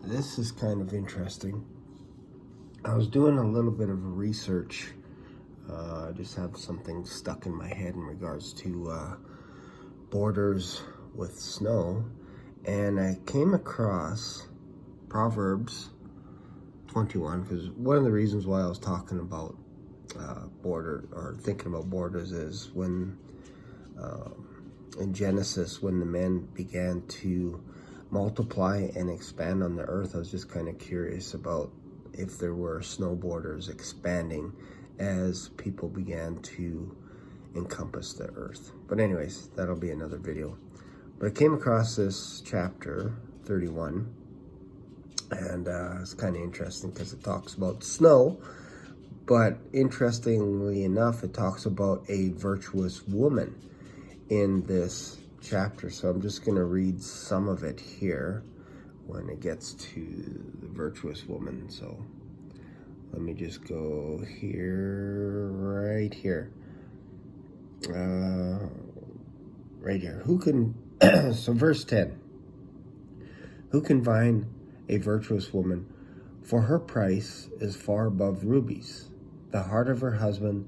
This is kind of interesting. I was doing a little bit of research. I just have something stuck in my head in regards to borders with snow. And I came across Proverbs 21, because one of the reasons why I was talking about thinking about borders is when in Genesis, when the men began to multiply and expand on the earth, I was just kind of curious about if there were snow borders expanding as people began to encompass the earth. But anyways, that'll be another video. But I came across this chapter 31, and it's kind of interesting because it talks about snow, but interestingly enough, it talks about a virtuous woman in this chapter. So I'm just going to read some of it here when it gets to the virtuous woman. So let me just go here, right here. Right here. Who can, so verse 10. Who can find a virtuous woman? For her price is far above rubies. The heart of her husband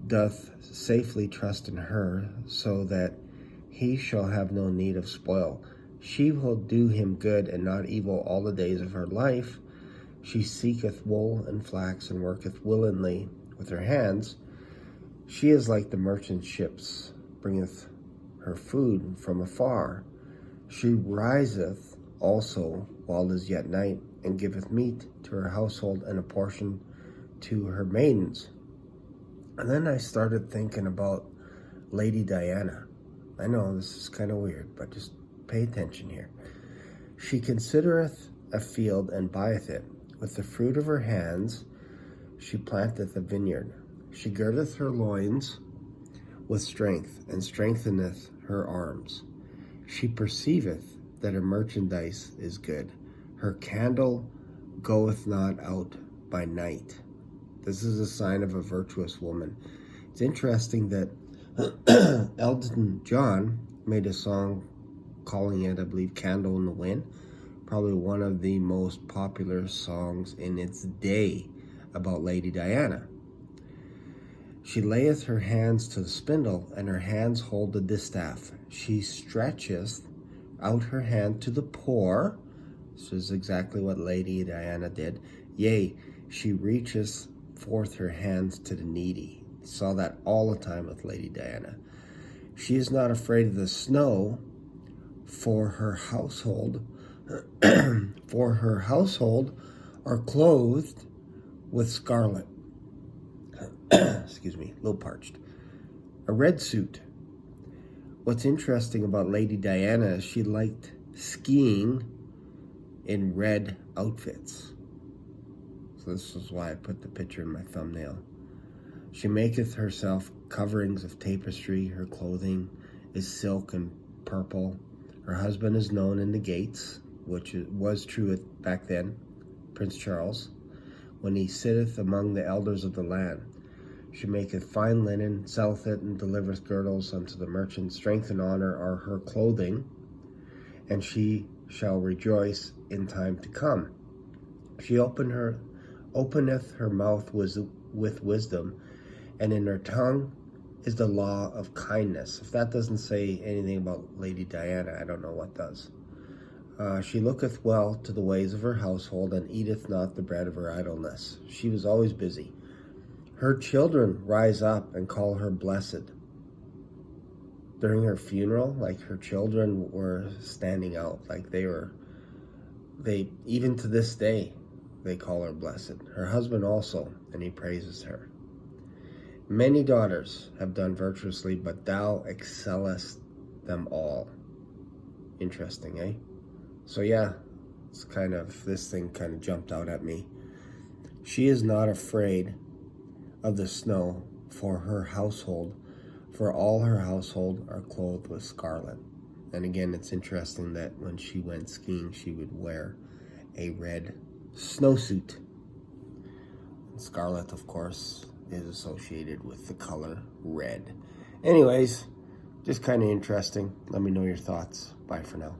doth safely trust in her, so that he shall have no need of spoil. She will do him good and not evil all the days of her life. She seeketh wool and flax, and worketh willingly with her hands. She is like the merchant ships, bringeth her food from afar. She riseth also while it is yet night, and giveth meat to her household, and a portion to her maidens. And then I started thinking about Lady Diana. I know this is kind of weird, but just pay attention here. She considereth a field and buyeth it. With the fruit of her hands she planteth a vineyard. She girdeth her loins with strength, and strengtheneth her arms. She perceiveth that her merchandise is good. Her candle goeth not out by night. This is a sign of a virtuous woman. It's interesting that Elton John made a song calling it, I believe, Candle in the Wind. Probably one of the most popular songs in its day about Lady Diana. She layeth her hands to the spindle, and her hands hold the distaff. She stretcheth out her hand to the poor. This is exactly what Lady Diana did. Yea, she reacheth forth her hands to the needy. Saw that all the time with Lady Diana. She is not afraid of the snow, for her household are clothed with scarlet. Excuse me, a little parched. A red suit. What's interesting about Lady Diana is she liked skiing in red outfits. So this is why I put the picture in my thumbnail. She maketh herself coverings of tapestry. Her clothing is silk and purple. Her husband is known in the gates, which was true back then, Prince Charles, when he sitteth among the elders of the land. She maketh fine linen, selleth it, and delivereth girdles unto the merchant. Strength and honor are her clothing, and she shall rejoice in time to come. She openeth her mouth with wisdom, and in her tongue is the law of kindness. If that doesn't say anything about Lady Diana, I don't know what does. She looketh well to the ways of her household, and eateth not the bread of her idleness. She was always busy. Her children rise up and call her blessed. During her funeral, like, her children were standing out, like they even to this day, they call her blessed. Her husband also, and he praises her. Many daughters have done virtuously, but thou excellest them all. Interesting, eh? So yeah, this thing kind of jumped out at me. She is not afraid of the snow, for her household, for all her household are clothed with scarlet. And again, it's interesting that when she went skiing, she would wear a red snowsuit. And scarlet, of course, is associated with the color red. Anyways, just kind of interesting. Let me know your thoughts. Bye for now.